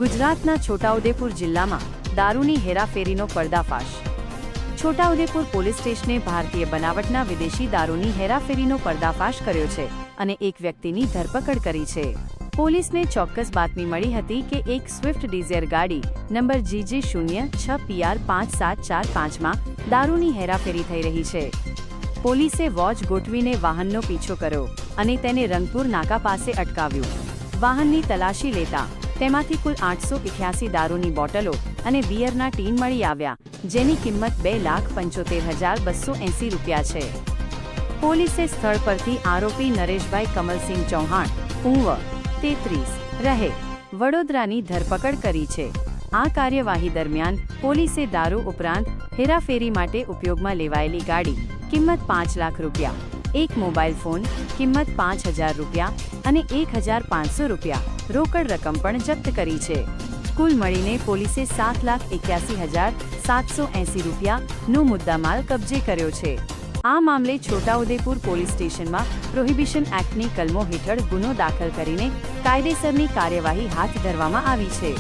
ગુજરાતના છોટાઉદેપુર જિલ્લામાં દારૂની હેરાફેરીનો પર્દાફાશ। છોટાઉદેપુર પોલીસ સ્ટેશને ભારતીય બનાવટના વિદેશી દારૂની હેરાફેરીનો પર્દાફાશ કર્યો છે અને એક વ્યક્તિની ધરપકડ કરી છે। પોલીસને ચોક્કસ બાતમી મળી હતી કે એક સ્વિફ્ટ ડિઝાયર ગાડી નંબર GJ06PR5745 માં દારૂની હેરાફેરી થઈ રહી છે। પોલીસે વોચ ગોઠવીને વાહનનો પીછો કર્યો અને તેને રંગપુર નાકા પાસે અટકાવ્યું। વાહનની તલાશી લેતા તેમાંથી કુલ 881 દારૂની બોટલો અને બિયરના ટીન મળી આવ્યા, જેની કિંમત ₹2,75,280 છે। પોલીસે સ્થળ પરથી આરોપી નરેશભાઈ કમલસિંહ ચૌહાણ ઉંમર 33 રહે વડોદરાની ધરપકડ કરી છે। આ કાર્યવાહી દરમિયાન પોલીસે દારૂ ઉપરાંત હેરાફેરી માટે ઉપયોગમાં લેવાયેલી ગાડી કિંમત ₹5 લાખ, એક મોબાઈલ ફોન કિંમત ₹5,000 અને ₹1,500 રોકડ રકમ પણ જપ્ત કરી છે। કુલ મળીને પોલીસે ₹7,81,780 નો મુદ્દામાલ કબજે કર્યો છે। આ મામલે છોટાઉદેપુર પોલીસ સ્ટેશનમાં પ્રોહિબિશન એક્ટની કલમો હેઠળ ગુનો દાખલ કરીને કાયદેસરની કાર્યવાહી હાથ ધરવામાં આવી છે।